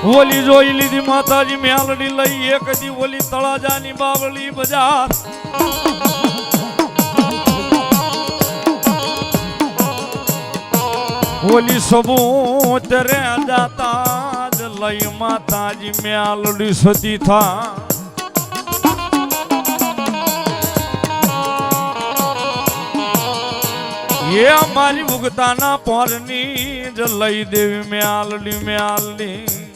ઓલી જોઈ લીધી માતાજી મેલડી લઈ એક દી ઓલી તળાજાની બાવળી બજાર ઓલી સબૂતરે જાતા જ લઈ માતાજી મેલડી સતી થા એ અમારી ઉગતાના પોરની જ લઈ દેવી મેલડી મેલડી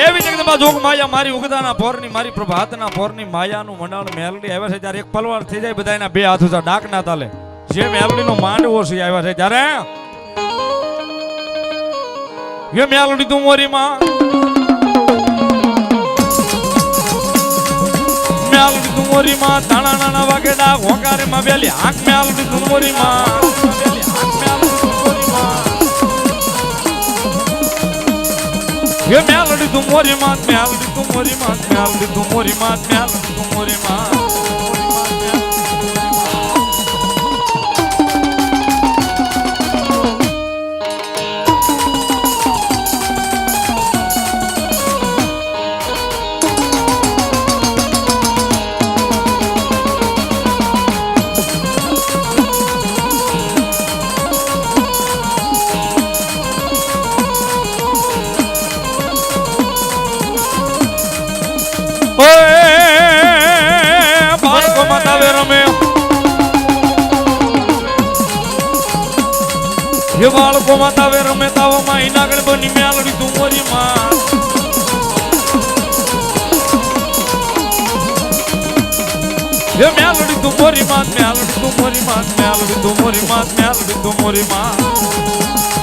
એવી જગદંબા જોગ માયા મારી ઉગદાના પોરની મારી પ્રભાતના પોરની માયાનું મંડાણ મેલડી આવ્યા છે ત્યારે એક પલવાર થઈ જાય બધા એના બે હાથ ઉચા ડાક ના તાલે જે મેલડીનો માંડવો છે આવ્યા છે ત્યારે એ મેલડી તું મોરી માં મેલડી તું મોરી માં તાણા નાના વાગે ડાક હોકારે માં બેલી આંખ મેલડી તું મોરી માં ये मेलडी तुम मोरी मात मेलडी तुम मोरी मात मेलडी तुम मोरी मात मेलडी तुम मोरी मात ये बालको माता वे रमे तावा माइना गण बनी मेलडी तू मोरी मां ये मेलडी तू मोरी मां मेलडी तू मोरी मां मेलडी तू मोरी मां मेलडी तू मोरी मां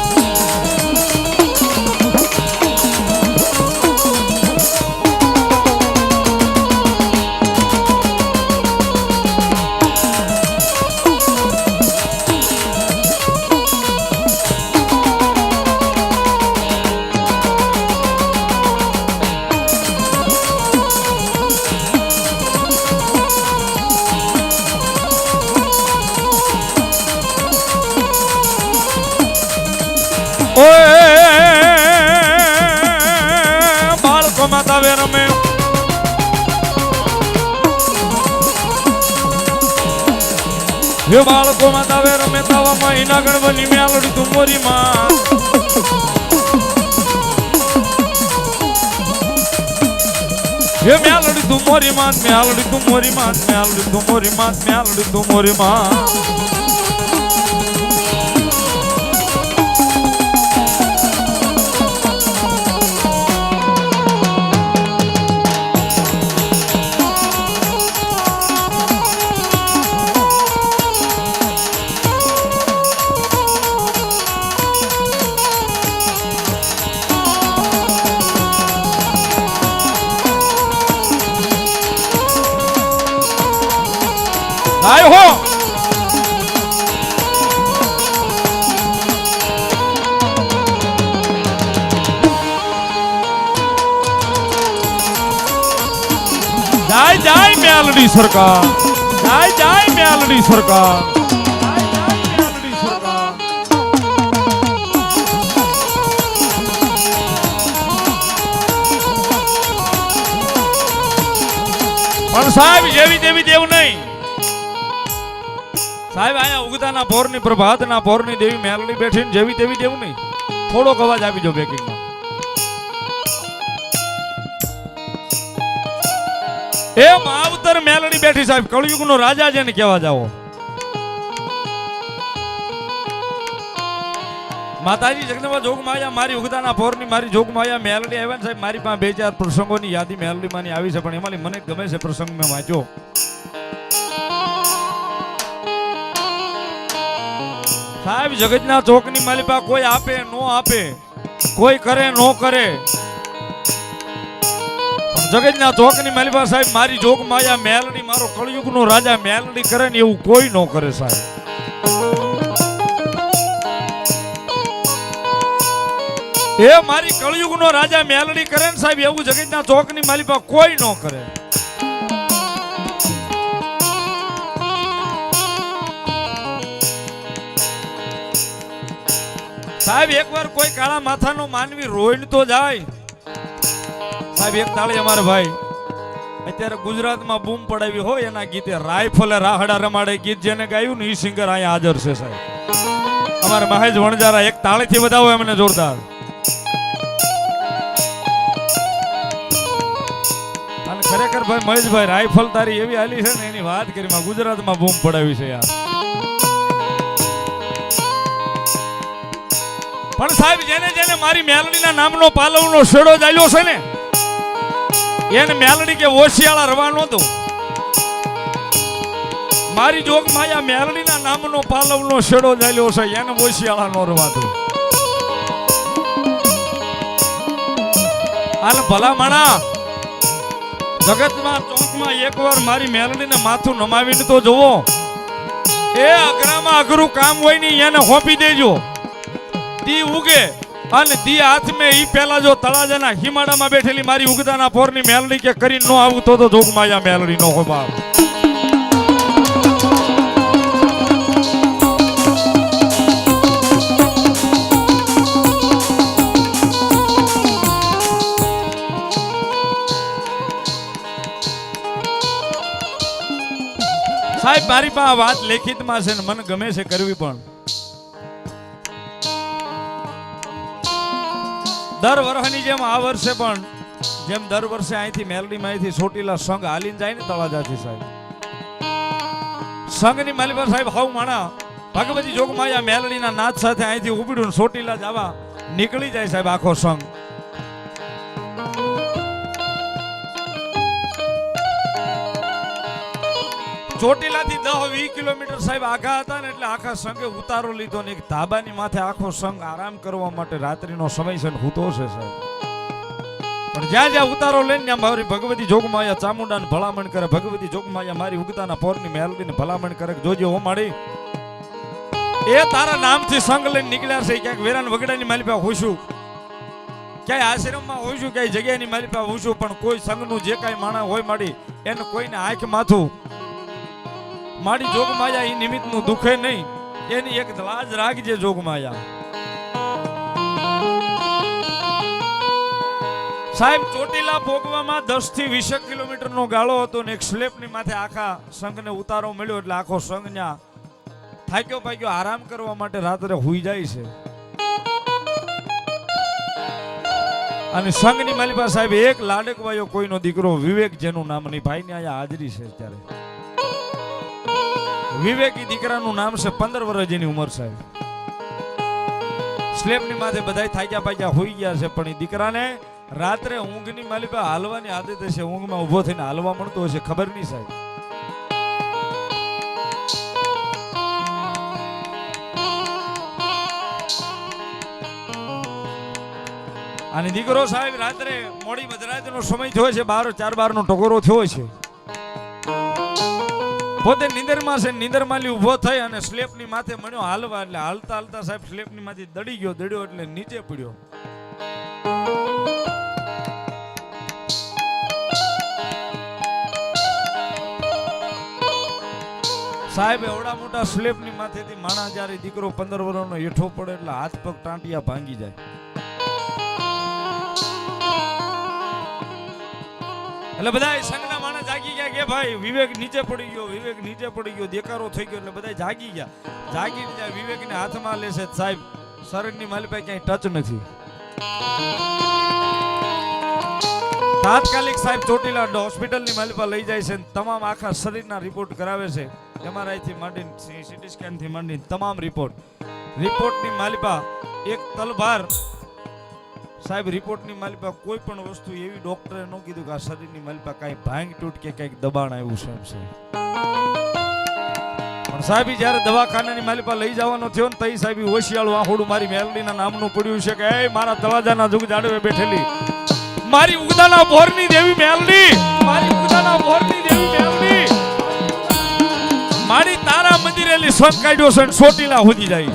बालको माता वे रमे ये बालको माता वे रमे तावा महीना गणबनी मेलडी तू मोरी मां ये मेलडी तू मोरी मां मेलडी तू मोरी मां मेलडी तू मोरी मां मेलडी तू मोरी मां आए हो जाय जाय मेलडी सरकार जाय जाय मेलडी सरकार जाय जाय मेलडी सरकार पण साहेब जेवी देवी देव नहीं साहेब आया उगताना पोરની પ્રભાતના પોરની દેવી મેલડી બેઠીને જેવી દેવી દેવું નહીં થોડોક અવાજ આપી જો બેકિંગમાં એ માવતર મેલડી બેઠી સાહેબ કળયુગનો રાજા જેને કહેવા જાવો માતાજી જગદંબા જોગમાયા મારી ઉગતાના પોરની મારી જોગમાયા મેલડી આવ્યા ને સાહેબ મારી પાસે બે ચાર પ્રસંગોની યાદી મેલડી માની આવી છે પણ એમાંથી મને ગમે છે પ્રસંગ મેં વાંચ્યો સાહેબ જગતના ચોકની માલિપા કોઈ આપે નો આપે કોઈ કરે નો કરે જગતના ચોકની માલિપા સાહેબ મારી જોગ માયા મેલડી મારો કળયુગનો રાજા મેલડી કરે ને એવું કોઈ નો કરે સાહેબ એ મારી કળયુગનો રાજા મેલડી કરે ને સાહેબ એવું જગતના ચોકની માલિપા કોઈ ન કરે. સાહેબ એકવાર કોઈ કાળા માથાનો માનવી રોઈને તો જાય. સાહેબ એક તાળી અમારા ભાઈ અત્યારે ગુજરાતમાં બૂમ પડાવી હોય એના ગીતે રાયફલે રાહડા રમાડે ગીત જેને ગાયું ને ઈ સિંગર અહીંયા હાજર છે સાહેબ. અમારા મહેશ વણજારા એક તાળીથી વધાવો એમને જોરદાર. અને ખરેખર ભાઈ મહેશભાઈ રાયફલ તારી એવી હાલી છે ને એની વાત કરી ગુજરાતમાં બૂમ પડાવી છે યાર. પણ સાહેબ જેને જેને મારી મેલડીના નામનો પાલવનો શેડો ચાલ્યો છે ને એને મેલડી કે ઓશિયાળા રવા નહોતો. મારી જોગ માયા મેલડીના નામનો પાલવનો શેડો ચાલ્યો છે એને ઓશિયાળા નો રવાતો. હાલ ભલા માણા જગતમાં ચોકમાં એકવાર મારી મેલડીને માથું નમાવીને તો જુઓ. એ અઘરામાં અઘરું કામ હોય ને એને હોપી દેજો. દી ઉગે અને દી હાથ મે ઈ પેલા જો તળાજાના હિમાડામાં બેઠેલી મારી ઉગદાના પોરની મેલડી કે કરી નો આવું તો જોગમાયા મેલડી નો હો બાપ. સાહેબ મારી પાસે વાત લેખિતમાં છે ને મને ગમે છે કરવી પણ. દર વર્ષની જેમ આ વર્ષે પણ જેમ દર વર્ષે અહીંથી મેલડીમાં અહીંથી ચોટીલા સંઘ હાલીને જાય ને તળાજાથી સાહેબ સંઘની માલિપા સાહેબ હાવ માણા ભગવતી જોગમાયા મેલડીના નાદ સાથે અહીંથી ઉપડ્યું ચોટીલા જવા નીકળી જાય સાહેબ આખો સંઘ. ચોટીલાથી 10-20 કિલોમીટર સાહેબ આઘા હતા ને એટલે આખા સંઘે ઉતારો લીધો ને એક ધાબાની માથે આખો સંઘ આરામ કરવા માટે રાત્રિનો સમય છે હૂતો છે સાહેબ. પણ જ્યાં જ્યાં ઉતારો લઈને ત્યાં મારી ભગવતી જોગમાયા ચામુંડાને ભલામણ કરે. ભગવતી જોગમાયા મારી ઉગતાના પોરની મેલડીને ભલામણ કરે જોજો હો માડી એ તારા નામથી સંઘ લઈને નીકળ્યા છે. ક્યાંક વેરાન વગડાની માલિપા હોઈશું, ક્યાંય આશ્રમમાં હોઈશું, ક્યાંય જગ્યાની માલિપા હોઈશું, પણ કોઈ સંઘનું જે કાંઈ માણા હોય માડી એને કોઈને આંખ માથું મારી જોગમાયા ઈ નિમિત્તનું દુખે નહીં એની એક લાજ રાખજે જોગમાયા. સાહેબ ચોટીલા ભોગવામાં 10 થી 20 કિલોમીટરનો ગાળો હતો ને એક સ્લેપની માથે આખા સંઘને ઉતારો મળ્યો એટલે આખો સંઘ ન્યા થાક્યો પાક્યો આરામ કરવા માટે રાત્રે હુઈ જાય છે. અને સંઘની માલિપા સાહેબ એક લાડકવાયો કોઈનો દીકરો વિવેક જેનું નામ નહીં ભાઈની અહીંયા હાજરી છે. ત્યારે વિવેકી દીકરાનું નામ છે 15 વર્ષ જેની ઉંમર સાહેબ. સ્લેબની માથે બધાય થાક્યા પાક્યા હોઈ ગયા છે પણ એ દીકરાને રાત્રે ઊંઘની માલિપા હાલવાની આદત છે. ઊંઘમાં ઊભો થઈને હાલવા મળતો હશે ખબર નહીં સાહેબ. અને દીકરો સાહેબ રાત્રે મોડી મધરાતનો સમય થયો છે 4:12 નો ટકોરો થયો છે. પોતે નીંદરમાં છે નીંદરમાં ઉભો થઈ અને સ્લેપની માથે મળ્યો હાલવા એટલે હાલતા હાલતા સાહેબ સ્લેપની માંથી દડી ગયો. દડ્યો એટલે નીચે પડ્યો. સાહેબ એવડા મોટા સ્લેપની માથેથી માણા જ્યારે દીકરો 15 વર્ષનો હેઠો પડે એટલે હાથ પગ ટાંટિયા ભાંગી જાય. એટલે બધા સંઘના માણસ જાગી ગયા કે ભાઈ વિવેક નીચે પડી ગયો, વિવેક નીચે પડી ગયો, દેકારો થઈ ગયો. એટલે બધા જાગી ગયા. જાગીને જાય વિવેકને હાથમાં લેશે સાહેબ શરીરની માલિપા ક્યાંય ટચ નથી. તાત્કાલિક સાહેબ ચોટીલા હોસ્પિટલની માલિપા લઈ જાય છે. તમામ આખા શરીરના રિપોર્ટ કરાવે છે. MRI થી માંડીને CT સ્કેન થી માંડીને તમામ રિપોર્ટની માલિપા એક તલભાર સાહેબ રિપોર્ટની માલિપા કોઈ પણ વસ્તુ એવી ડોક્ટરે ન કીધું કે આ શરીરની માલિપા કાંઈ ભાંગ તૂટ કે કંઈક દબાણ આવ્યું છે એમ છે. પણ સાહેબ જ્યારે દવાખાનાની માલિપા લઈ જવાનો થયો ને તઈ સાહેબ હોશિયાળું આહોડું મારી મેલડીના નામનું પડ્યું છે કે એ મારા તળાજાના જુગ જાડવે બેઠેલી મારી ઉગદાના બોરની દેવી મેલડી, મારી ઉગદાના બોરની દેવી મેલડી મારી તારા મંદિરેલી સંગ કાઢ્યો છે ચોટીલા સુધી જાય.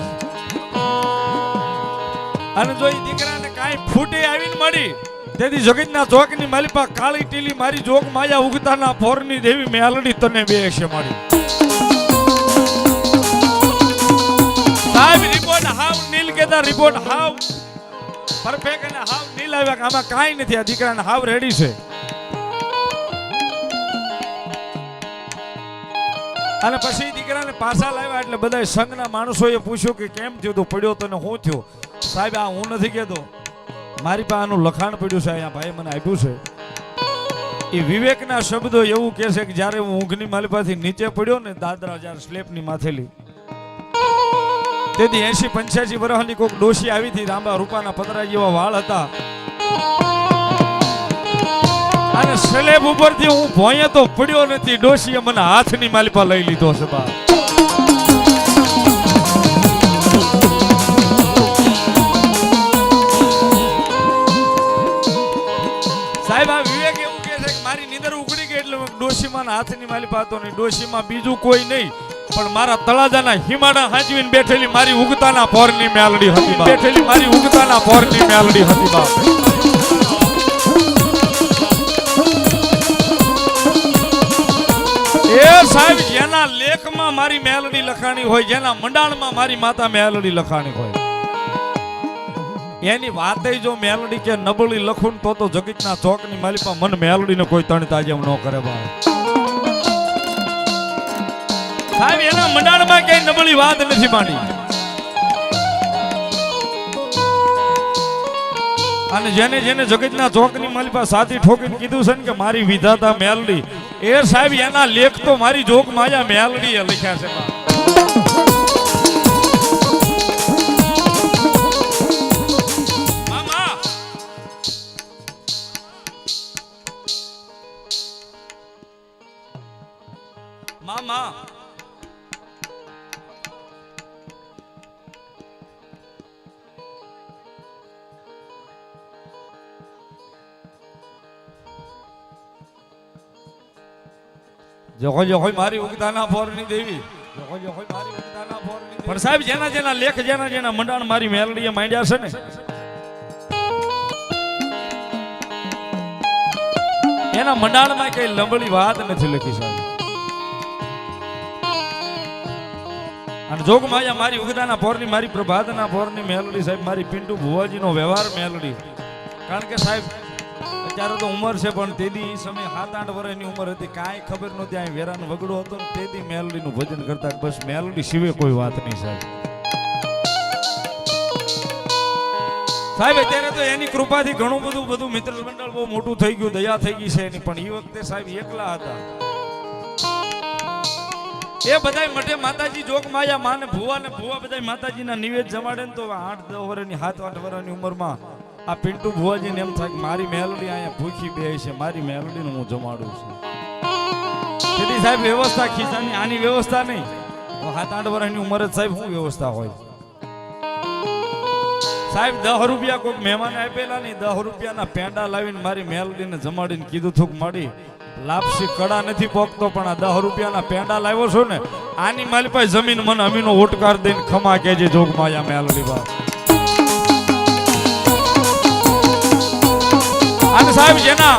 અને જો એ દીકરાને કાંઈ ફૂટે આવીને મળી તેથી જગતના ચોકની માલિપા કાળી ટીલી મારી જોગ માયા ઉગતાના ફોરની દેવી મેલડી તને બે છે મળી સાહેબ રિપોર્ટ હાવ નીલ કેતા રિપોર્ટ હાવ પરફેક્ટ અને હાવ નીલ આવ્યા કે આમાં કાંઈ નથી આ દીકરાને હાવ રેડી છે અને પછી દીકરાને પાછા લાવ્યા એટલે બધા સંઘના માણસોએ પૂછ્યું કે કેમ થયું તો પડ્યો તને શું થયું સાહેબ આ હું નથી કહેતો મારી પાસે આનું લખાણ પડ્યું છે અહીંયા ભાઈ મને આપ્યું છે એ વિવેકના શબ્દો એવું કહે છે કે જ્યારે હું ઊંઘની માલિપાથી નીચે પડ્યો ને દાદરા જ્યારે સ્લેપની માથેલી તેથી 80-85 વર્ષની કોઈક ડોશી આવી હતી રાંબા રૂપાના પતરા જેવા વાળ હતા અને સ્લેબ ઉપરથી હું ભોંયે તો પડ્યો નથી ડોશીએ મને હાથની માલિપા લઈ લીધો છે બા સાહેબ આ વિવેક એવું કહે છે કે મારી નીંદર ઉકળી ગઈ એટલે ડોશીમાં હાથની માલિપા હતો નહીં ડોશીમાં બીજું કોઈ નહીં પણ મારા તળાજાના હિમાડા હાંચવીને બેઠેલી મારી ઉગતાના પોરની મેલડી હતી બા બેઠેલી મારી ઉગતાના પોરની મેલડી હતી બા એ સાહેબ જેના લેખમાં મારી મેલડી લખાણી હોય જેના મંડાણમાં મારી માતા મેલડી લખાણી હોય એની વાતે જો મેલડી કે નબળી લખું તો જગતના ચોકની માલિપા મન મેલડીને કોઈ તણતા જેમ ન કરે બા સાહેબ એના મંડાણમાં કઈ નબળી વાત નથી માંડી અને જેને જેને જગતના ચોકની માલિપા સાથી ઠોકીને કીધું છે ને કે મારી વિધાતા મેલડી એ સાહેબ એના લેખ તો મારી જોગ માયા મેલડીએ લખ્યા છે મામા જોખો જોખો મારી ઉગતાના પોરની દેવી જોખો જોખો મારી ઉગતાના પોરની પણ સાહેબ જેના જેના લેખ જેના જેના મંડાણ મારી મેલડીએ માંડ્યા છે ને એના મંડાણમાં કઈ લંબળી વાત નથી લખી સાહેબ અને જોગ માયા મારી ઉગતાના પોરની મારી પ્રભાતના પોરની મેલડી સાહેબ મારી પિન્ટુ ભુવાજીનો વ્યવહાર મેલડી કારણ કે સાહેબ અત્યારે તો ઉંમર છે પણ તેદી એ સમય 7-8 વર્ષની ઉંમર હતી કાંઈ ખબર નહોતી આ વેરાનો વગડો હતો ને તેદી મેલડીનું ભજન કરતા બસ મેલડી સિવાય કોઈ વાત નહીં સાહેબ સાહેબ અત્યારે તો એની કૃપાથી ઘણું બધું મિત્ર મંડળ બહુ મોટું થઈ ગયું દયા થઈ ગઈ છે એની પણ એ વખતે સાહેબ એકલા હતા એ બધાય મઠે માતાજી જોગ માયા માને ભુવા ને ભુવા બધાય માતાજીના નિવેદ જમાડે ને તો 8-10 વર્ષની 7-8 વર્ષની ઉંમરમાં આ પિન્ટુ ભુવાજીને એમ થાય કે મારી મેલડી અહીંયા ભૂખી બે છે મારી મેલડીને હું જમાડું છું તેથી સાહેબ વ્યવસ્થા ખીચાની આની વ્યવસ્થા નહીં 7-8 વર્ષની ઉંમર જ સાહેબ શું વ્યવસ્થા હોય સાહેબ 10 રૂપિયા કોઈક મહેમાન આપેલા નહીં 10 રૂપિયાના પેંડા લાવીને મારી મેલડીને જમાડીને કીધું થુક મળી લાપસી કડા નથી પોકતો પણ આ 10 રૂપિયાના પેંડા લાવ્યો છો ને આની મારી પાસે જમીન મને અમીનો ઓટકાર દઈને ખમા કેજે જોગ માયા મેલડી બા અને સાહેબ જેના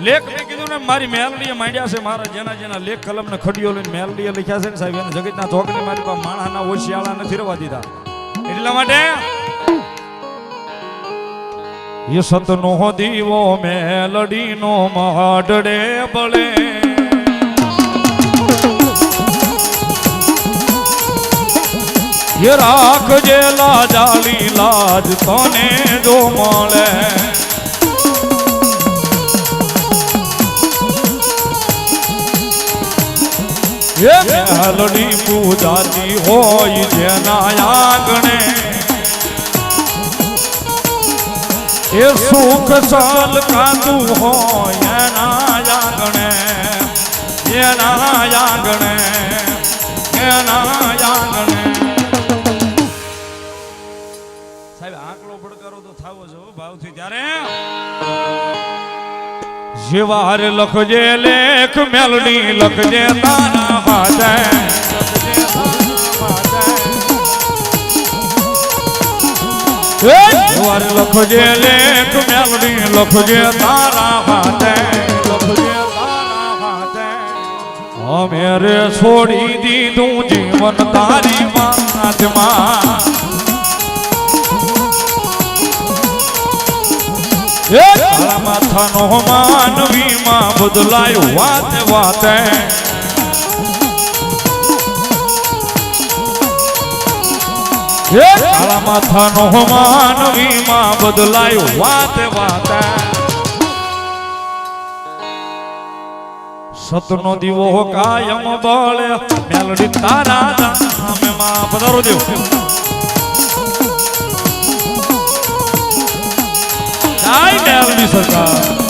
લેખ મેં કીધું ને મારી મેલડીએ માંડ્યા છે મારા જેના જેના લેખ કલમ ને ખડીઓ લઈને મેલડીએ લખ્યા છે ને સાહેબ એને જગતના ચોકની મારી પાસે માણાના ઓશિયાળા નથી રવા દીધા એટલા માટે ये सतनो दीवो मेलडीनो माडड़े बळे ये राख जे लाजाली लाज तने जो मळे ये मेलडी पूजाती होय जेना आंगणे ये सुख साल कांदू हो एना आंगणे સાહેબ આંકડો પડકારો તો થાવો જો ભાવથી ત્યારે જીવાર લખજે લેખ મેલડી લખજે તારા હાજે વાર લખજે લેખ મેલડી લખજે તારા હાથે લખજે તારા હાથે અમે રે છોડી દીધું જીવન તારી વાતમાં કાળા માથાનો માનવીમાં બદલાયો વાતે વાતે કાળા માથાનો માનવીમાં બદલાયો વાતે વાતે સતનો દીવો કાયમ બળે મેલડી તારા નામમાં પધારો દેવ જય મેલડી સરકાર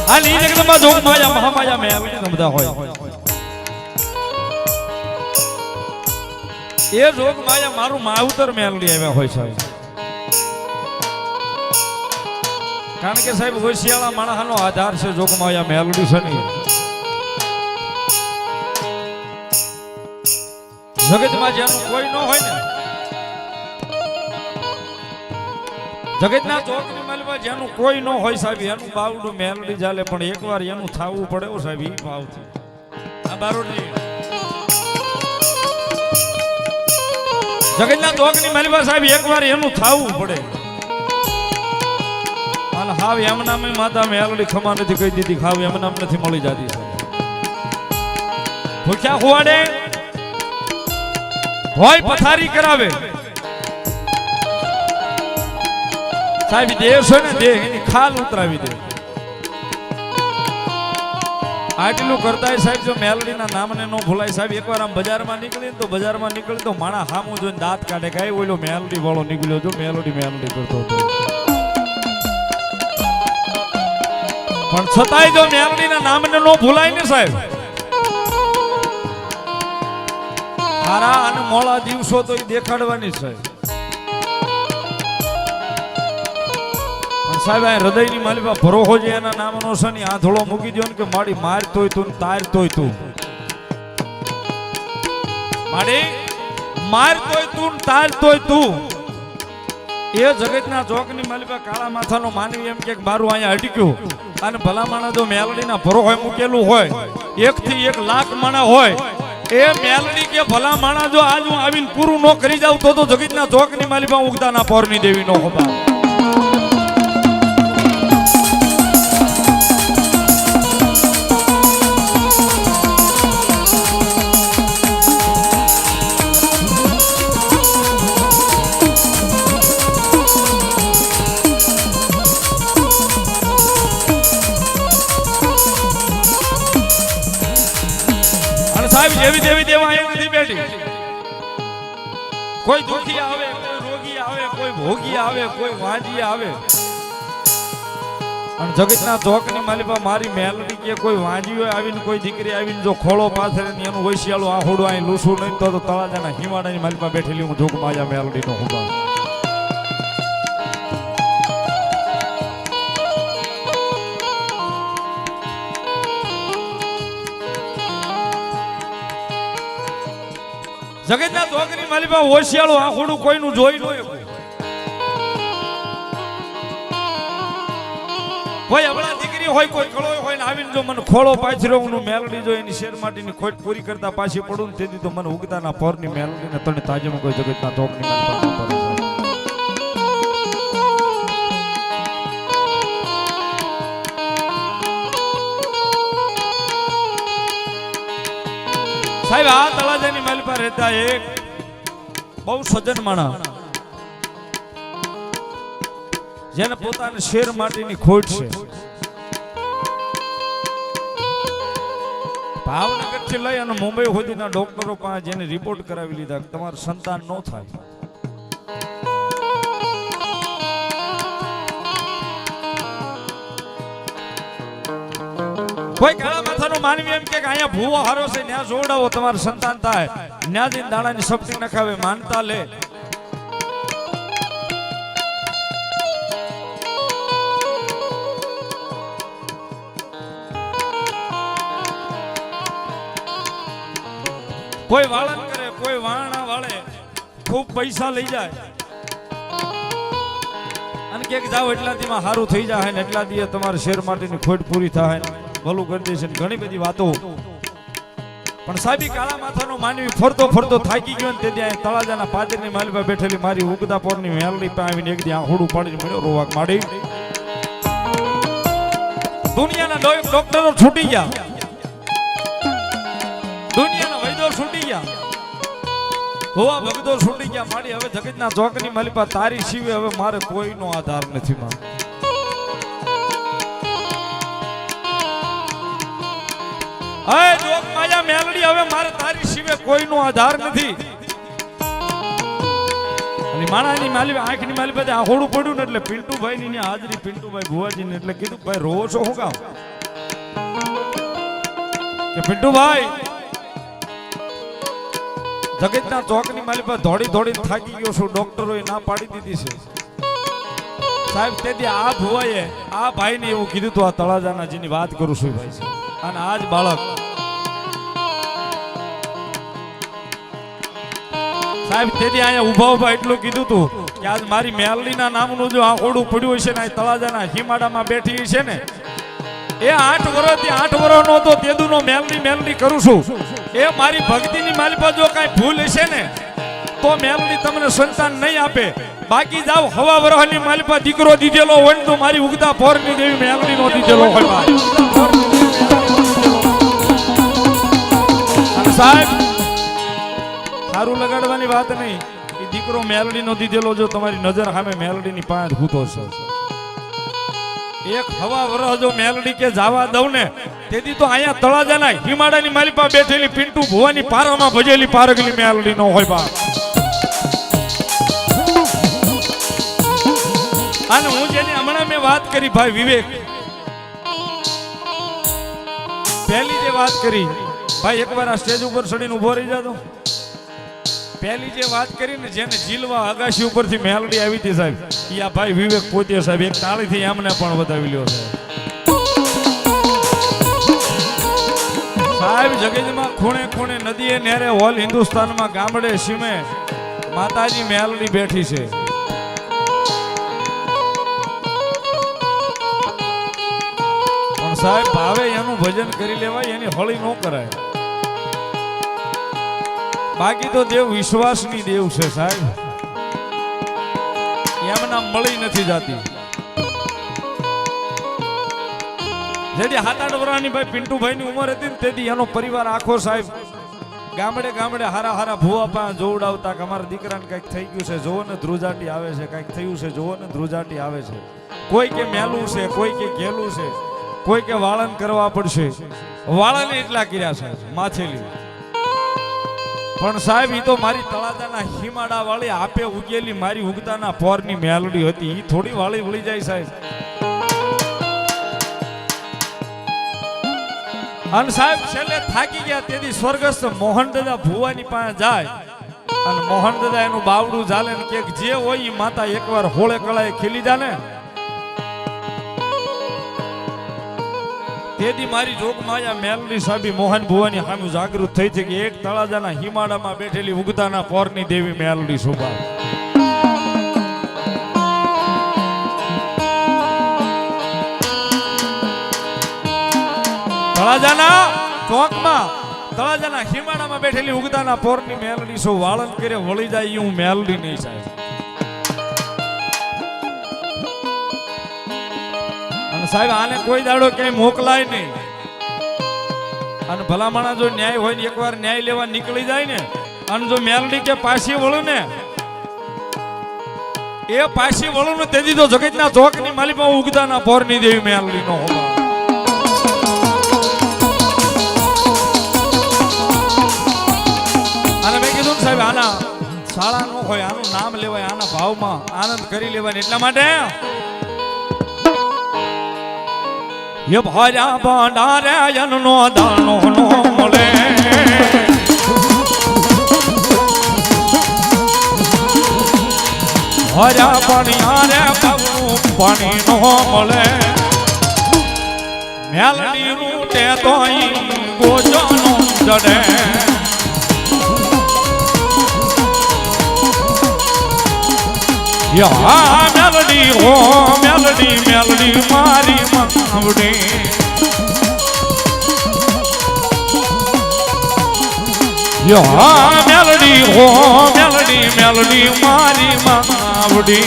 આલી જગદંબા જોગ માયા મહામાયા મે આવીને બધા હોય એ જોગ માયા મારું માવતર મેલડી આવ્યા હોય સાહેબ કારણ કે સાહેબ હોશિયાળા માણસનો આધાર છે જોગ માયા મેલડી છે ને જગતમાં જેનું કોઈ ન હોય ને જગતના ચોકની માલમાં જેનું કોઈ ન હોય સાહેબ એનું બાવડું મેલડી ચાલે પણ એકવાર એનું થાવું પડે સાહેબ ઈ ભાવથી આ બારોડી જગતના ચોકની માલમાં સાહેબ એકવાર એનું થાવું પડે અને હાવ એમના મે માતા મેલડી ખમા નથી કહી દીધી ખાવ એમના નથી મળી જાતી ભૂખ્યા ખોવાડે હોય પથારી કરાવે સાહેબ દેહ છે ને દેહ એની ખાલ ઉતરાવી દે આટલું કરતા સાહેબ જો મેલડીના નામને નો ભૂલાય સાહેબ એકવાર આમ બજારમાં નીકળી તો માણા હામું જોઈને દાંત કાઢે કે ઓલો મેલડી વાળો નીકળ્યો જો મેલડી કરતો હતો પણ છતાંય જો મેલડીના નામને નો ભૂલાય ને સાહેબ હારા અને મોળા દિવસો તો એ દેખાડવાની સાહેબ સાહેબ આ હૃદયની માલિકા ભરોહો છે એના નામનો છે ને આંધળો મૂકી દો ને કે માડી મારતોય તું તારતોય તું માડી મારતોય તું તારતોય તું એ જગતના ચોકની માલિકા કાળા માથાનો માનવી એમ કે મારું અહીંયા અટક્યું અને ભલા માણા જો મેલડીના ભરોહો મૂકેલું હોય 1 થી 1 લાખ માણા હોય એ મેલડી કે ભલા માણા જો આજ હું આવીને પૂરું ન કરી જાવ તો જગતના ચોકની માલિકા ઉગતાના પોરની દેવી નો હોબા જેવી દેવી દેવા અહીં નથી બેઠી કોઈ દુખી આવે કોઈ રોગી આવે કોઈ ભોગી આવે કોઈ વાંજી આવે અને જગતના ચોકની માલિકા મારી મેલડી કે કોઈ વાંજી હોય આવીને કોઈ દીકરી આવીને જો ખોળો પાથરે ને એનું વૈશ્યાળું આહોડું અહીં લૂસું નહીં તો તળાજાના હિમાડાની માલિકા બેઠેલી હું જોગ માયા મેલડીનો હુબા જગતના ચોકની માલિપા હોશિયાળું આખુડું કોઈનું જોઈ ન હોય. કોઈ અબળા દીકરી હોય, કોઈ કળોય હોય ને આવીને જો મને ખોળો પાછરો હું મેલડી જો એની શેર માટીની ખોટ પૂરી કરતા પાછી પડું ને તેથી તો મને ઉગતાના પોરની મેલડીને તને તાજમાં કોઈ જગતના ચોકની માલિપા સાહેબ. આ તળાજાની માલિપા રહેતા એક બહુ સજ્જન માણસ જેને પોતાને શેર માટીની ખોટ છે. ભાવનગર થી લઈ અને મુંબઈ સુધીના ડોક્ટરો પાસે જેને રિપોર્ટ કરાવી લીધા તમારું સંતાન ન થાય. કોઈ કાળા માથાનો માનવી એમ કે અહીંયા ભૂવો હારો છે ત્યાં જોડાવો તમારું સંતાન થાય. ત્યાં જઈને દાણાની શક્તિ નખાવે માનતા લે. કોઈ વાળન કરે, કોઈ વાણા વાળે, ખૂબ પૈસા લઈ જાય અને કે જાવ એટલા દીમાં સારું થઈ જાય ને એટલા દીએ તમારે શેર માટેની ખોટ પૂરી થાય ને ભલું કરી દેશે ને ઘણી બધી વાતો. પણ સાહેબી કાળા માથાનો માનવી ફરતો ફરતો થાકી ગયો ને તે ત્યાં તળાજાના પાદરની માલિપા બેઠેલી મારી ઉગતા પોરની મેલડી પાસે આવીને એક દી આંખોડું પાડીને મળ્યો રોવાક માડી. દુનિયાના ડોક્ટરો છૂટી ગયા, દુનિયાના વૈદ્યો છૂટી ગયા, હોવા ભગતો છૂટી ગયા. મારી હવે જગતના ચોકની માલિપા તારી સિવે હવે મારે કોઈનો આધાર નથી. માં અય જોક માયા મેલડી હવે મારે તારી સિવે કોઈનો આધાર નથી. અને માણાની માલિપા આંખની માલિપા આંખોડું પડ્યું ને એટલે પિન્ટુભાઈ ની હાજરી, પિન્ટુભાઈ ભુવાજી ને એટલે કીધું ભાઈ રોવો છો હું કામ કે પિન્ટુભાઈ જગતના ચોકની માલિપા દોડી દોડીને થાકી ગયો છું, ડોક્ટરોએ ના પાડી દીધી છે. સાહેબ તેથી આ ભુવાએ આ ભાઈને એવું કીધું તો આ તળાજાના જેની વાત કરું છું ભાઈ છે. અને આજ બાળક સાહેબ તેથી અહીંયા ઉભા એટલું કીધું તું કે આજ મારી મેલડીના નામનું જો આંખોડું પડ્યું હશે ને તળાજાના હિમાડામાં બેઠી છે ને એ 8 વર્ષથી 8 વર્ષનો તો તેદુનો મેલડી કરું છું. એ મારી ભક્તિની માલિપા જો કાંઈ ભૂલ હશે ને તો મેલડી તમને સંતાન નહીં આપે. બાકી જાવ હવા વરહની માલિપા દીકરો દીધેલો હોય ને તો મારી ઉગતા પોરની દેવી મેલડી નો દીધેલો હોય. સાહેબ સારું લગાડવાની વાત નહીં, એ દીકરો મેલડી નો દીધેલો જો તમારી નજર સામે મેલડીની પાંચ હૂતો છે. એક હવા વરહ જો મેલડી કે જાવા દઉં ને તેથી તો અહીંયા તળાજાના હિમાડાની માલિપા બેઠેલી પિન્ટુ ભુવાની પારામાં ભજેલી પારગલી મેલડી નો હોય. બા અને હું જેની હમણાં મેં વાત કરી ભાઈ વિવેક, પહેલી જે વાત કરી ભાઈ એકવાર આ સ્ટેજ ઉપર ચડીને ઉભો રહી જાતો. પહેલી જે વાત કરી ને જેને જીલવા અગાશી ઉપરથી મેલડી આવી હતી સાહેબ, ઈ આ ભાઈ વિવેક પોતે સાહેબ એક તાળીથી એમને પણ વધાવી લ્યો સાહેબ. જગતમાં ખૂણે ખૂણે નદીએ નેરે ઓલ હિન્દુસ્તાનમાં ગામડે સીમે માતાજી મેલડી બેઠી છે. પણ સાહેબ ભાવે એનું ભજન કરી લેવાય, એની હળી ન કરાય. બાકી તો દેવ વિશ્વાસની દેવ છે સાહેબ, એમના મળી નથી જાતી. જેથી 7-8 વર્ષની ભાઈ પિન્ટુભાઈ ની ઉંમર હતી ને તેથી એનો પરિવાર આખો સાહેબ ગામડે ગામડે હારા હારા ભૂવા પાસે જોવડાવતા કે અમારા દીકરાને કંઈક થઈ ગયું છે, જોવો ને ધ્રુજાટી આવે છે, કંઈક થયું છે, જોવો ને ધ્રુજાટી આવે છે. કોઈ કે મેલું છે, કોઈ કે ઘેલું છે, કોઈ કે વાળન કરવા પડશે. વાળન એટલા કર્યા છે માથેલી. પણ સાહેબ ઈ તો મારી તળાજાના હિમાડા વાળી આપે ઉગેલી મારી ઉગતાના પોરની મેલડી હતી. ઈ થોડી વાળી વળી જાય સાહેબ. અને સાહેબ છેલ્લે થાકી ગયા તેથી સ્વર્ગસ્થ મોહનદાદા ભુવાની પાસે જાય અને મોહનદાદા એનું બાવડું ઝાલે ને કે જે હોય ઈ માતા એકવાર હોળે કળાએ ખીલી જાને તેથી મારી જોગમાયા મેલડી સાબી મોહન ભુવાની સામે જાગૃત થઈ છે કે એક તળાજાના હિમાડામાં બેઠેલી ઉગતાના પોરની દેવી મેલડી સુભા તળાજાના ચોકમાં તળાજાના હિમાડામાં બેઠેલી ઉગતાના પોરની મેલડી સો વાળન કરે વળી જાય હું મેલડી નહીં સાહેબ. અને સાહેબ આને કોઈ દાડો ક્યાંય મોકલાય નહીં. અને ભલામણા જો ન્યાય હોય ને એકવાર ન્યાય લેવા નીકળી જાય ને અને જો મેલડી કે પાછી વળું ને એ પાછી વળું ને તેથી તો જગતના ચોકની માલિકમાં ઉગતાના પોરની દેવી મેલડી નો હોવા. અને મેં કીધું સાહેબ આના શાળા નો હોય આનું નામ લેવાય આના ભાવમાં આનંદ કરી લેવાય એટલા માટે ये भाजा भंडारे जनो दानो नो मले भाजा पनियारे बाबू पानी नो मले मेलडी रूटे तो गोजनो जडे या मेलडी हो मेलडी मेलडी मारी मावड़ी या मेलडी हो मेलडी मेलडी मारी मावड़ी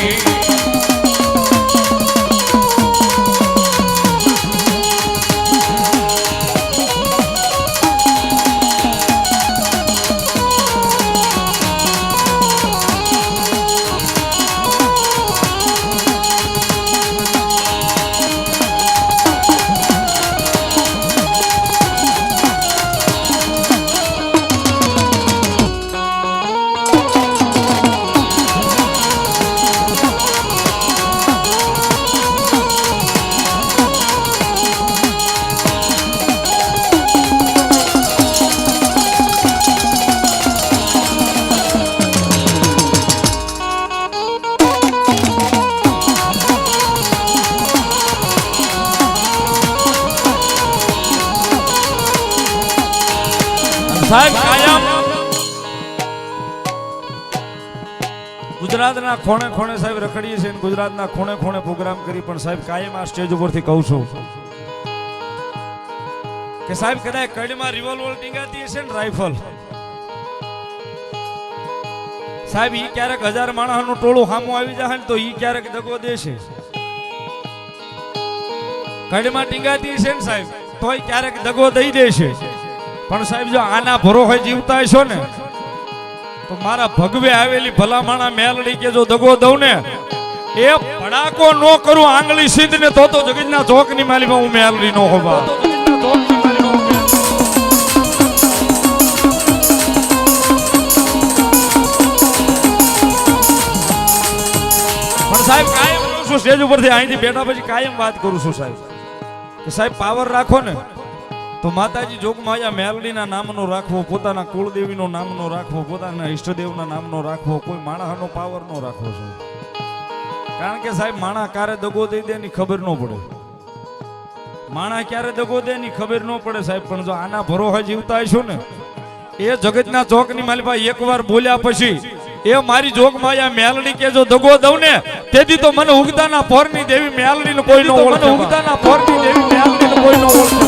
સાહેબ કાયમ ગુજરાતના ખૂણે ખૂણે સાહેબ રખડીએ છીએ ગુજરાતના ખૂણે ખૂણે પ્રોગ્રામ કરી પણ સાહેબ કાયમ આ સ્ટેજ ઉપરથી કહું છું કે સાહેબ કદાચ કડીમાં રિવોલ્વર ટીંગાતી હશે ને રાઇફલ સાહેબ ઈ ક્યારેક 1000 માણસનું ટોળું સામું આવી જાય ને તો ઈ ક્યારેક દગો દેશે કડીમાં ટીંગાતી હશે ને સાહેબ તોય ક્યારેક દગો દઈ દેશે પણ સાહેબ જો આના ભરોસે જીવતા હશો ને તો મારા ભગવે આવેલી ભલામણા મેલડી કે જો દગો દઉં ને એ ભડાકો નો કરું આંગળી સીધ ને તો જગતના ચોકની માલીમાં હું મેલડી નો હોવા. પણ સાહેબ કાયમ કરું છું સ્ટેજ ઉપરથી અહીંથી બેઠા પછી કાયમ વાત કરું છું સાહેબ કે સાહેબ પાવર રાખો ને તો માતાજી જોગમાયા મેલડીના નામનો રાખવો પોતાના કુળદેવીનો નામનો રાખવો પોતાના ઈષ્ટદેવના નામનો રાખવો કોઈ માણસનો પાવર નો રાખવો છે કારણ કે સાહેબ માણસ ક્યારે દગો દઈ દે ની ખબર ન પડે માણસ ક્યારે દગો દે ની ખબર ન પડે સાહેબ પણ જો આના ભરોસે જીવતા હશો ને એ જગતના ચોકની માલિપા એકવાર બોલ્યા પછી એ મારી જોગમાયા મેલડી કે જો દગો દઉં ને તેથી તો મને ઉગતાના પોરની દેવી મેલડીને કોઈ ન ઓળખે ઉગતાના પોરની દેવી મેલડીને કોઈ ન ઓળખે.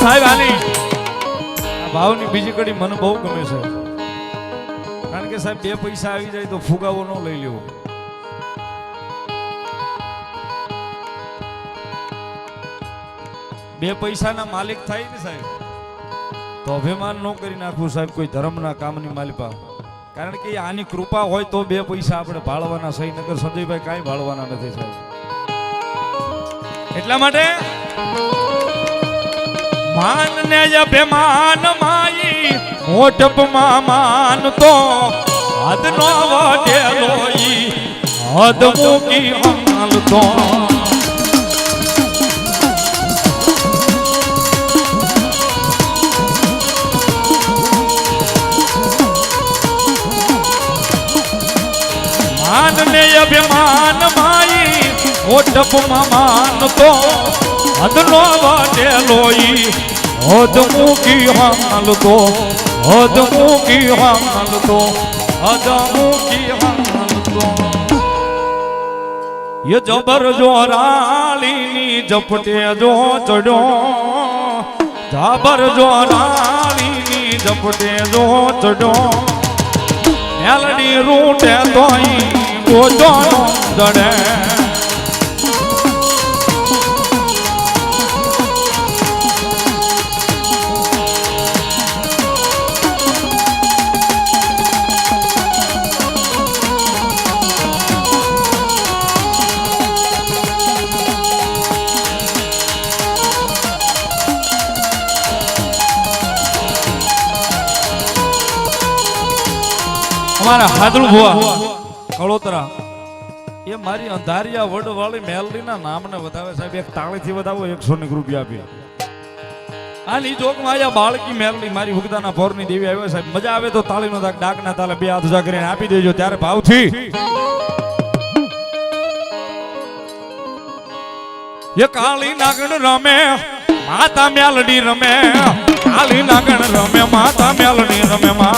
સાહેબ આની ભાવની બીજી કડી મને બહુ ગમે છે કારણ કે સાહેબ 2 પૈસા આવી જાય તો ફુગાવો ન લઈ લેવો. બે પૈસાના માલિક થાય ને સાહેબ તો અભિમાન ન કરી નાખવું સાહેબ કોઈ ધર્મના કામની માલિપા કારણ કે આની કૃપા હોય તો 2 પૈસા આપણે ભાળવાના સહી નગર સંજયભાઈ કાંઈ ભાળવાના નથી સાહેબ. એટલા માટે માન ને અભિમાન માઈ મોટપમાં માન તો હદ નો વટેલો હદ મૂકી હાલ તો માન ને અભિમાન માઈ ઓટપ માન તો હદનો વાટેલો ઈ હદ મૂકી હાલ તો હદ મૂકી હાલ તો હદ મૂકી હાલ તો ये जबर जो राली जपटे जो चढ़ो जबर जो राली जपटे जो चढ़ो मेलडी रूटे तो गोजो जड़े हमारा हादल भुआ कड़ोतरा ये मारी अंधारिया वड वाली मेलडी ना नाम ने बतावे साहब एक ताली थी बतावो 100 रुपया आपी आनी जोक में आया बाळकी मेलडी मारी हुगदाना पोરની देवी આવ્યો સાહેબ મજા આવે તો તાળીનો ડાકના તાલે બે હાથ ઉજા કરીને આપી દેજો ત્યારે ભાવથી ये काली नागण रमे माता मेलडी रमे काली नागण रमे माता मेलडी रमे मा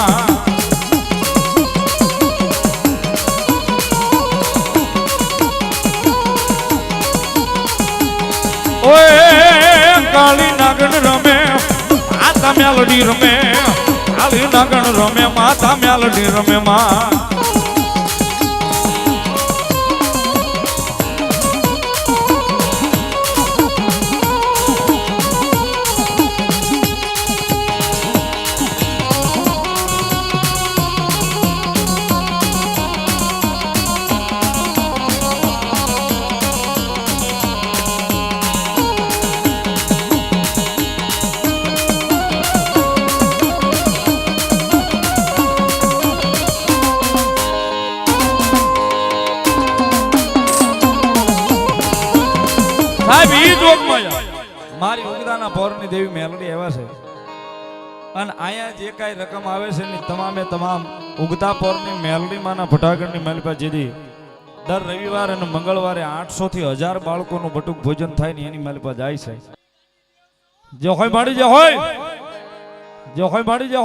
ओए काली नागण रमे माता मेलडी रमे काली नागण रमे माता मेलडी रमे मा मारी उगदाना पौરની देवी मेलडी एवा छे અને આયા જે કાઈ રકમ આવે છે ની તમામે તમામ ઉગતા પૌરની મેલડી માના ફટાકડની માલિપા જેદી દર રવિવાર અને મંગળવારે 800 થી 1000 બાળકોનું બટુક ભોજન થાય ને એની માલિપા જાય છે જે હોય માડી જે હોય માડી જે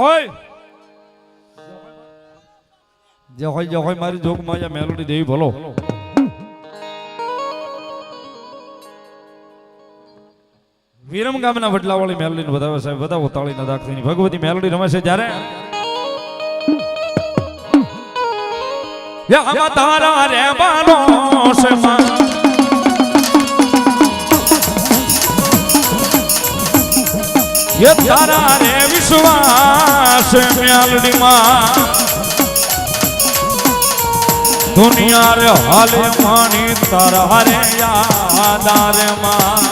હોય મારી જોગ માયા મેલડી દેવી ભલો વીરમ ગામના વડલાવાળી મેલડીને બતાવે સાહેબ બતાવો તાળીના દાખલીની ભગવતી મેલડી રમે છે જ્યારે યા તારા રે બાનો છે માં યે તારા રે વિશ્વાસ મેલડી માં દુનિયા રે હાલે માની તારા રે યાદારે માં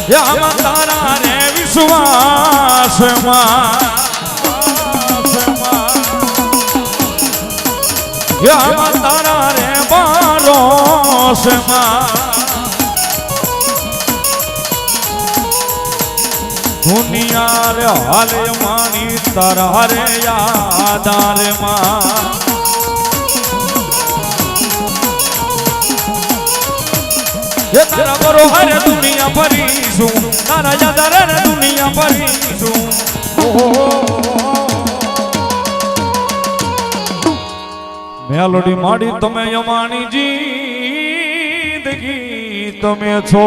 या तारा रे विश्वास या तारा रे बारोस दुनिया रे हाले मानी तारा रे यादार मां ये तारा बरो हर दुनिया भरी सु तारा यादार रे दुनिया भरी सु मेलोडी माडी તમે યમાણી જિંદગી તમે છો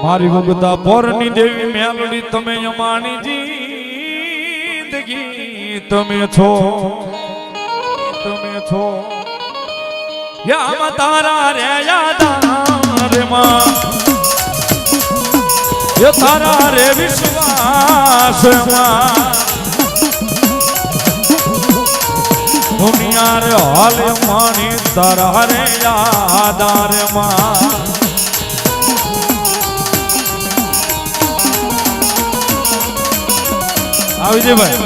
મારી ઉગતા પોરની દેવી મેલોડી તમે યમાણી જિંદગી તમે છો યા તારા રે યાદાર માં ये तारा रे विश्वास दुनिया रे हाल मानी तारा रे यादार આવી જે ભાઈ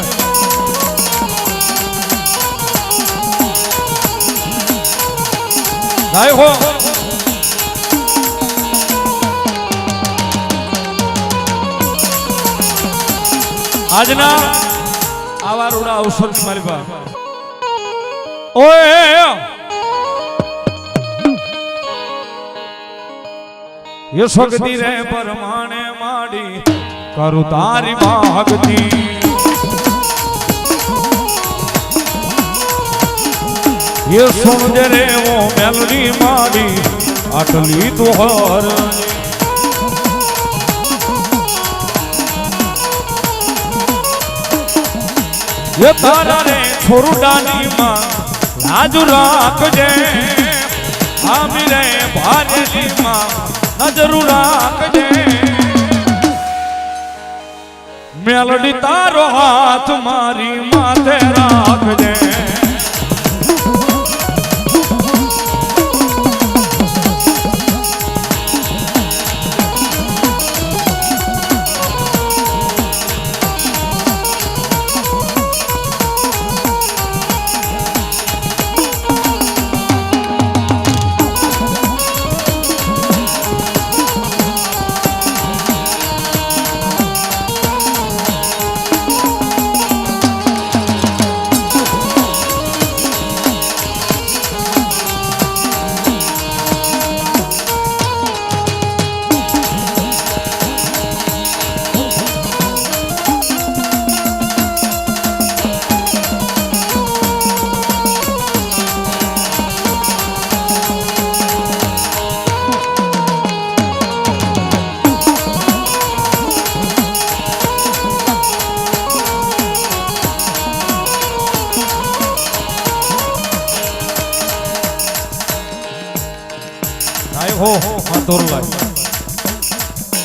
ગાય હો આજના આવા રૂડા અવસર મારી પાસે ઓય યશોગતી રે પરમાણે માડી કરું તારી ભક્તિ યશોદ રે ઓ મેલડી માડી આટલી તો હર ये तारा रे छोरुडानी मां लाज राखजे आमी रे भारेली मां नजर राखजे मेलडी तारो हाथ मारी माथे राखजे हो तोरलाई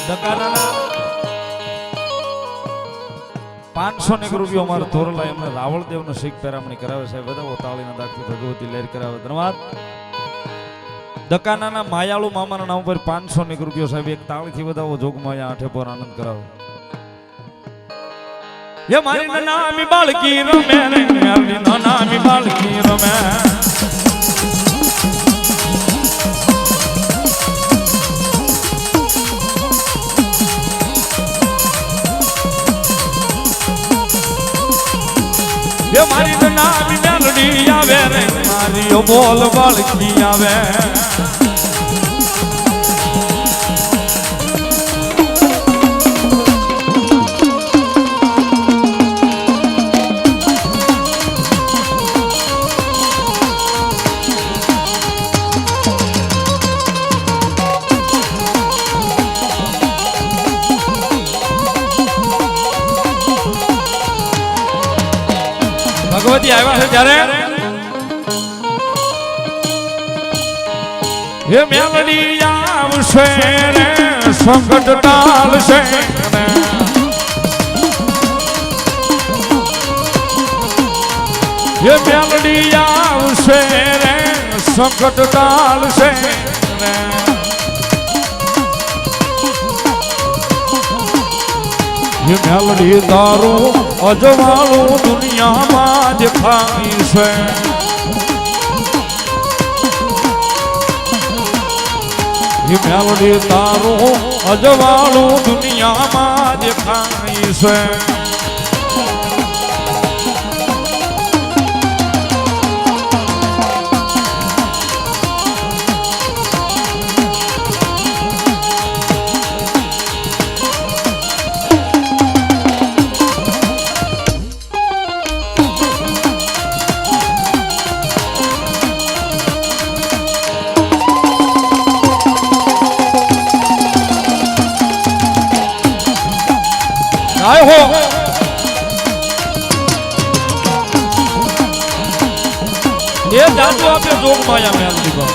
दकाना 500 ने रुपया मार तोरलाई हमने रावल देव ने शीख पेरामणी करावे साहेब બધા તાળીના દાખલી ભગવતી લહેર કરાવે ધન્યવાદ દકાના ના માયાળુ મામાના નામ પર 500 ને રૂપિયો સાહેબ એક તાળીથી વધાવો જોગમાયા આઠે પર આનંદ કરાવે ये मारी नामी बालकी रमे रे मेरी नामी बालकी रमे ये मारी नामी मेलडी आवे रे मारी ओ बोल बालकी आवे ભગવતી આવ્યા છે ત્યારે એ મેલડી આવશે રે સંકટ ટાળશે એ મેલડી આવશે રે સંકટ ટાળશે ये मेलडी तारू अजवाळू दुनियाમાં જ ખાઈ છે ये मेलडी तारू अजवाळू दुनियाમાં જ ખાઈ છે आए हो ये जादू आपने जोग माया में आदमी को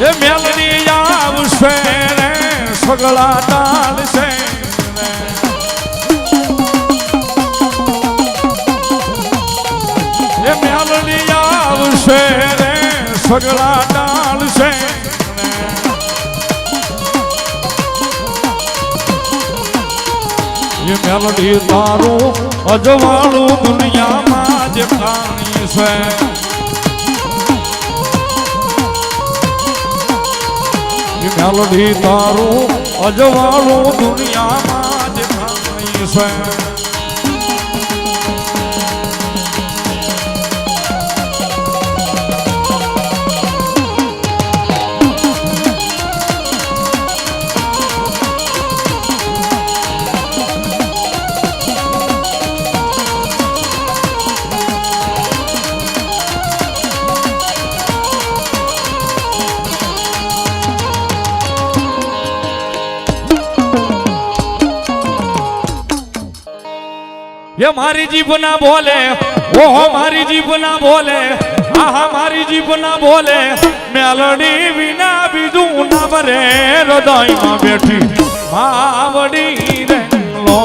ये मेलडी आवશે रे सगळा टाळશે ये मेलडी आवશે रे सगळा टाळશે એ મેલડી તારું અજવાળું દુનિયામાં જે ખાણી છે એ મેલડી તારું અજવાળું દુનિયામાં જે ખાણી છે ये मारी जीभ ना बोले ओहो मारी जीभ ना बोले आहा मारी जीभ ना बोले मेलडी विना बीजू ना मरे हृदय में बैठी मावड़ी रंगलो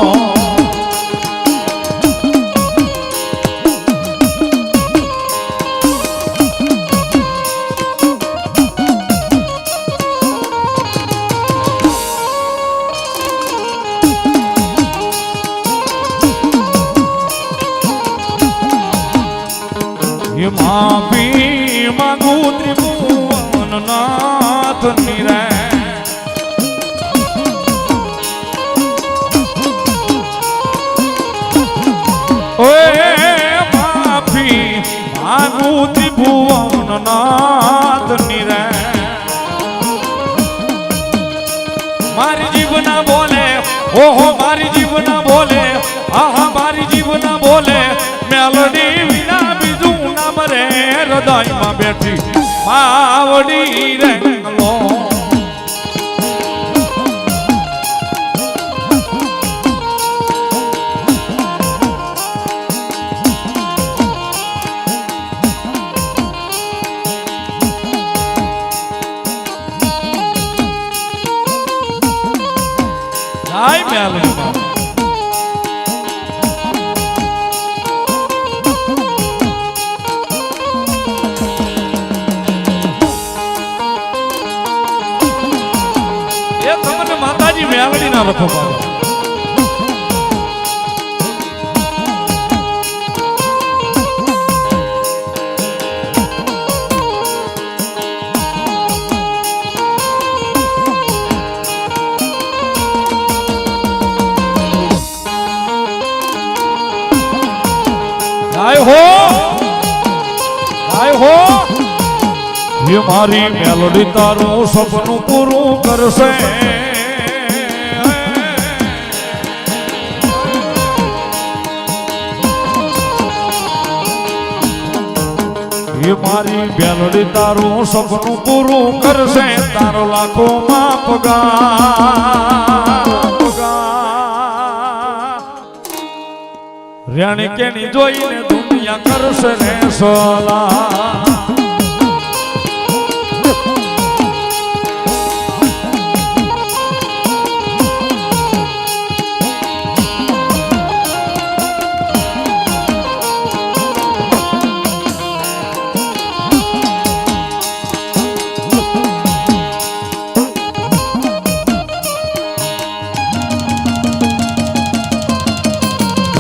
माफी मांगू त्रिभुवन नाथ निरे ओए माफी मांगू त्रिभुवन नाथ निरे मारी जीव ना बोले ओहो मारी जीव ना बोले आहा मारी जीव ना बोले मेलडी विना बीजू मरे हृदय में बैठी मावड़ी रंगलो आई मेलडी मेलडी ना रखो बाबा आय हो ये मारी मेलडी तारू सपनू पूरू करसे ये मारी मेलडी तारू सपनू पूरू करसे तारो लाखो मां पगार रेणी केनी जोईने दुनिया करसे रे सोला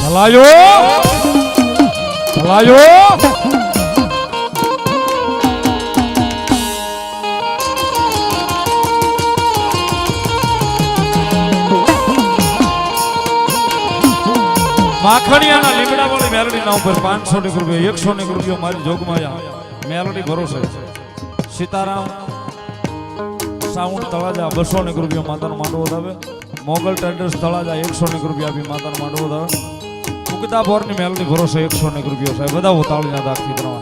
चलायो चलायो માખણિયાના લીમડા વાળી મેલડીના ઉપર 500 રૂપિયા 100 રૂપિયા મારી જોગમાયા મેલડી ભરોસે સીતારામ સાઉન્ડ તળાજા 200 રૂપિયા માતાનો માંડવો વધાવે મોગલ ટેન્ડર્સ તળાજા 100 રૂપિયા આપી માતાનો માંડવો વધાવે ઉગતા બોરની મેલડી ભરોસે 100 રૂપિયા સાહેબ બધા તાળીના દાખથી કરવા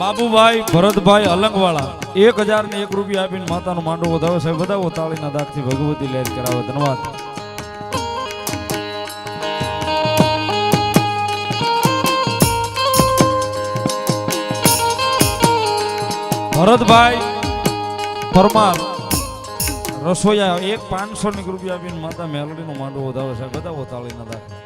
બાબુભાઈ ભરતભાઈ અલંગવાળા 1001 રૂપિયા આપીને માતાનો માંડવો વધાવે સાહેબ બધા તાળીના દાખથી ભગવતી લહેર કરાવે ધન્યવાદ ભરતભાઈ પરમાર રસોયા 500 રૂપિયા આપીને માતા મેલડીનો માંડવો વધાવે સાહેબ બધા તાળીના દાખલા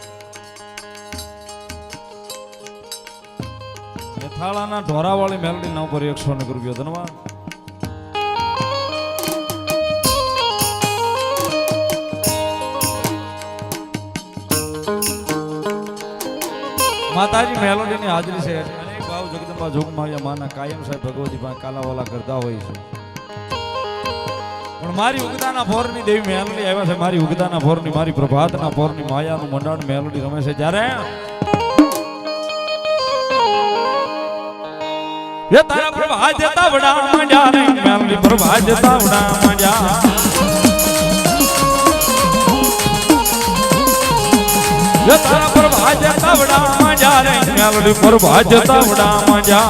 થાળાના ઢોરાવાળી મેલડીના ઉપર 100 રૂપિયા ધન્યવાદ માતાજી મેલોડીની હાજરી છે અનેક ભાવ જગદંબા જોગમાયા માના કાયમ સાહેબ ભગવતી પાસે કાલાવાલા કરતા હોય છે પણ મારી ઉગદાના ફોરની દેવી મેલોડી આવ્યા છે મારી ઉગદાના ફોરની મારી પ્રભાતના ફોરની માયાનું મંડાણ મેલોડી રમે છે જ્યારે ये तारा प्रभा देता बड़ा मजा रे मेलोडी प्रभा देता बड़ा मजा ये तारा प्रभा देता बड़ा मजा रे मेलोडी प्रभा देता बड़ा मजा